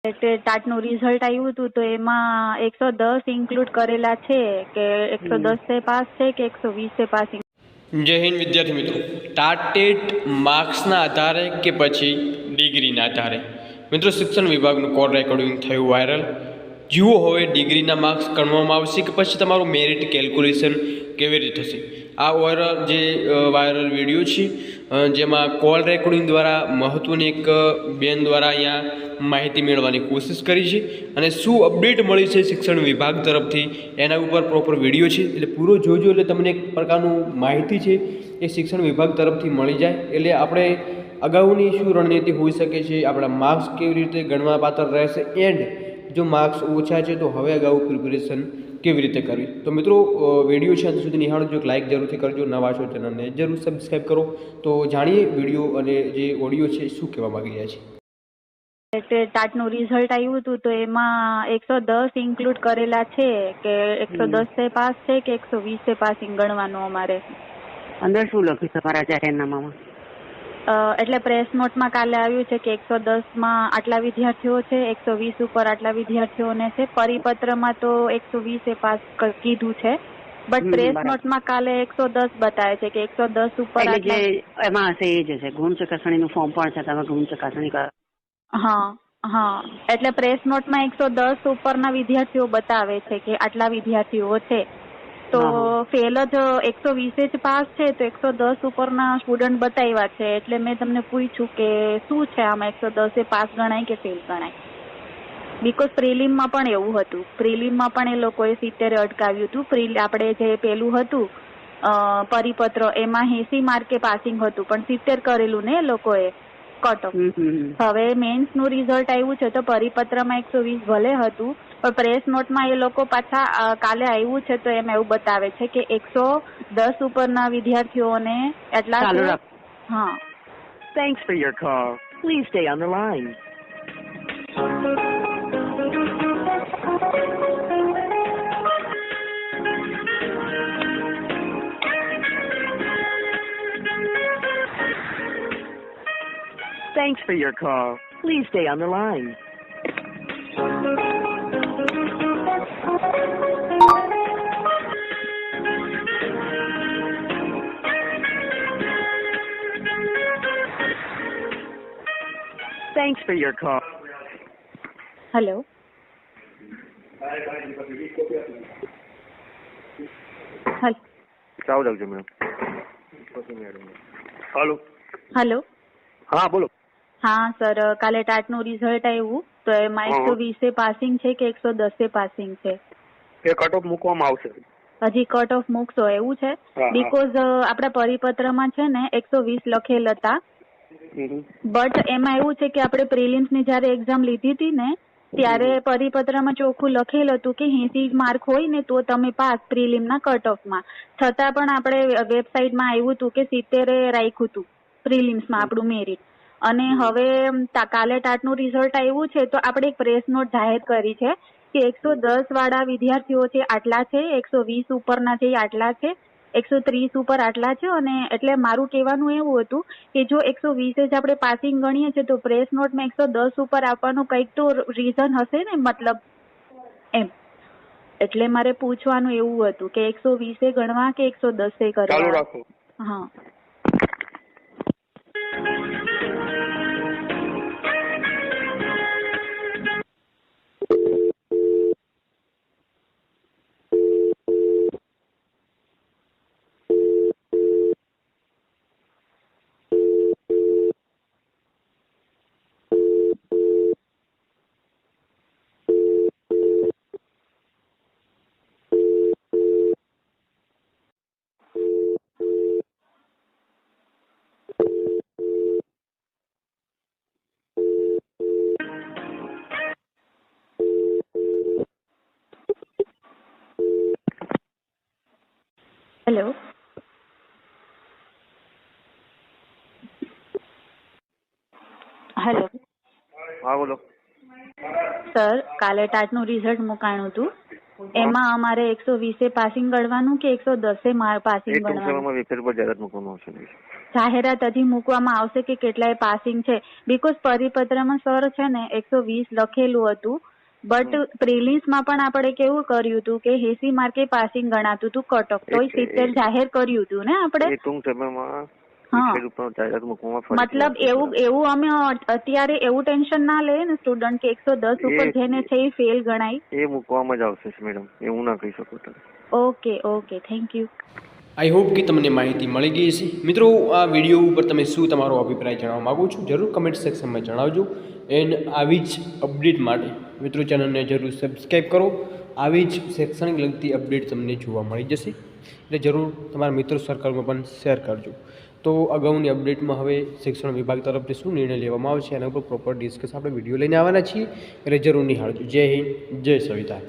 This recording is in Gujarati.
ટાટનું રિઝલ્ટ આવ્યું હતું તો એમાં 110 ઇન્ક્લુડ કરેલા છે કે 110 પાસ છે કે 120 પાસિંગ? જય હિન્દ વિદ્યાર્થી મિત્રો, ટાટેટ માર્ક્સના આધારે કે પછી ડિગ્રીના આધારે? મિત્રો, શિક્ષણ વિભાગનું કોલ રેકોર્ડિંગ થયું વાયરલ. જુઓ હવે ડિગ્રીના માર્ક્સ ગણવામાં આવશે કે પછી તમારું મેરિટ કેલ્ક્યુલેશન કેવી રીતે થશે? આ વાયરલ વિડીયો છે જેમાં કોલ રેકોર્ડિંગ દ્વારા મહત્ત્વની એક બેન દ્વારા અહીંયા માહિતી મેળવવાની કોશિશ કરી છે અને શું અપડેટ મળી છે શિક્ષણ વિભાગ તરફથી એના ઉપર પ્રોપર વિડીયો છે, એટલે પૂરો જોજો એટલે તમને એક પ્રકારનું માહિતી છે એ શિક્ષણ વિભાગ તરફથી મળી જાય. એટલે આપણે અગાઉની શું રણનીતિ હોઈ શકે છે, આપણા માર્ક્સ કેવી રીતે ગણવા પાત્ર રહેશે, એન્ડ જો માર્ક્સ ઓછા છે તો હવે અગાઉ પ્રિપેરેશન કેવી રીતે કરવી. તો મિત્રો, વિડીયો છે અંત સુધી નિહાળજો, એક લાઇક જરૂરથી કરજો, નવા છો ચેનલને જરૂર સબસ્ક્રાઈબ કરો. તો જાણીએ વિડીયો અને જે ઓડિયો છે શું કહેવા માગી રહ્યા છે. ટાટનું રિઝલ્ટ આવ્યું હતું તો એમાં 110 ઇન્ક્લુડ કરેલા છે કે 110 પાસ છે કે 120 પાસિંગ ગણવાનું અમારે? અંદર શું લખ્યું તમારા જાહેરનામામાં? એટલે પ્રેસ નોટમાં કાલે આવ્યું છે કે 110માં આટલા વિદ્યાર્થીઓ છે, 120 ઉપર આટલા વિદ્યાર્થીઓને છે. પરિપત્રમાં તો 120 પાસ કીધું છે, બટ પ્રેસ નોટમાં કાલે 110 બતાવે છે કે 110 ઉપર. જે એમાં હશે એ જ છે, ગુણ ચકાસણીનું ફોર્મ પણ છે, તમે ગુણ ચકાસણી કરો. હા, એટલે પ્રેસ નોટમાં 110 ઉપરના વિદ્યાર્થીઓ બતાવે છે કે આટલા વિદ્યાર્થીઓ છે. તો ફેલ જ 120 જ પાસ છે તો 110 ઉપરના સ્ટુડન્ટ બતાવ્યા છે. એટલે મેં તમને પૂછ્યું કે શું છે આમાં, 110 પાસ ગણાય કે ફેલ ગણાય? બીકોઝ પ્રિલિમમાં પણ એવું હતું. પ્રિલિમમાં પણ એ લોકોએ 70 અટકાવ્યું હતું. આપણે જે પેલું હતું પરિપત્ર એમાં 80 માર્કે પાસિંગ હતું, પણ 70 કરેલું ને એ લોકોએ કટ ઓફ. હવે મેન્સનું રિઝલ્ટ આવ્યું છે તો પરિપત્રમાં 120 ભલે હતું, પણ પ્રેસ નોટમાં એ લોકો પાછા કાલે આવ્યું છે તો એમ એવું બતાવે છે કે 110 ઉપરના વિદ્યાર્થીઓને એટલા છે. હા. Thanks for your call. Please stay on the line. Thanks for your call. Please stay on the line. Thanks for your call. Hello. ચાલો રાખજો મેડમ. હેલો. હેલો. હા બોલો. હા સર, કાલે ટાટનું રિઝલ્ટ આવ્યું તો એમાં 120 પાસિંગ છે કે 110 પાસિંગ છે? એ કટ ઓફ મૂકવામાં આવશે. હજી કટ ઓફ મૂકશો એવું છે? બીકોઝ આપણા પરિપત્રમાં છે ને 120 લખેલ હતા, બટ એમાં એવું છે કે આપણે પ્રિલિમ્સની જયારે એક્ઝામ લીધી હતી ને ત્યારે પરિપત્રમાં ચોખ્ખું લખેલ હતું કે 80 માર્ક હોય ને તો તમે પાસ પ્રિલિમના કટ ઓફમાં. છતાં પણ આપણે વેબસાઇટમાં આવ્યું હતું કે 70 રાખ્યું હતું પ્રિલિમ્સમાં આપણું મેરિટ. અને હવે કાલે ટાટનું રિઝલ્ટ આવ્યું છે તો આપણે એક પ્રેસ નોટ જાહેર કરી છે કે 110 વાળા વિદ્યાર્થીઓ છે આટલા છે, 120 ઉપરના છે આટલા છે, 130 ઉપર આટલા છે. અને એટલે મારું કહેવાનું એવું હતું કે જો 120 જ આપણે પાસિંગ ગણીએ છીએ તો પ્રેસ નોટમાં 110 ઉપર આપવાનું કંઈક તો રીઝન હશે ને, મતલબ એમ. એટલે મારે પૂછવાનું એવું હતું કે 120 ગણવા કે 110 કરવા? હા. હેલો. હેલો. હા બોલો. સર, કાલે ટાટનું રિઝલ્ટ મુકાણું હતું એમાં અમારે 120 પાસિંગ ગણવાનું કે 110 પાસિંગ એ ટૂંક ગણવાનું? સમયમાં વેબસાઇટ પર જાહેરાત મૂકવામાં આવશે. જાહેરાત હજી મૂકવામાં આવશે કે કેટલાય પાસિંગ છે? બીકોઝ પરિપત્રમાં સર છે ને 120 લખેલું હતું, બટ પ્રિલિમ્સમાં પણ આપણે કેવું કર્યું હતું કે 80 માર્કે પાસિંગ ગણાતું હતું કટ ઓફ, તોય 70 જાહેર કર્યું હતું ને આપણે. એ ટૂંક સમયમાં હા, વેબસાઇટ ઉપર જાહેરાત મૂકવામાં ફરીથી મતલબ આવશે. એવું અમે અત્યારે એવું ટેન્શન ના લે ને સ્ટુડન્ટ કે 110 ઉપર જેને છે એ ફેલ ગણાય. એ મૂકવામાં જ આવશે મેડમ, એવું ના કહી શકો તમે. Okay, thank you. I hope કે તમને માહિતી મળી ગઈ હશે. મિત્રો, આ વિડીયો ઉપર તમે શું તમારો અભિપ્રાય જણાવવા માગો છો જરૂર કમેન્ટ સેક્શનમાં જણાવજો. એન્ડ આવી જ અપડેટ માટે મિત્રો ચેનલને જરૂર સબસ્ક્રાઈબ કરો. આવી જ શૈક્ષણિક લગતી અપડેટ તમને જોવા મળી જશે, એટલે જરૂર તમારા મિત્રો સર્કલમાં પણ શેર કરજો. તો અગાઉની અપડેટમાં હવે શિક્ષણ વિભાગ તરફથી શું નિર્ણય લેવામાં આવશે એના ઉપર પ્રોપર ડિસ્કસ આપણે વિડીયો લઈને આવવાના છીએ, એટલે જરૂર નિહાળજો. જય હિન્દ, જય સંવિધાન.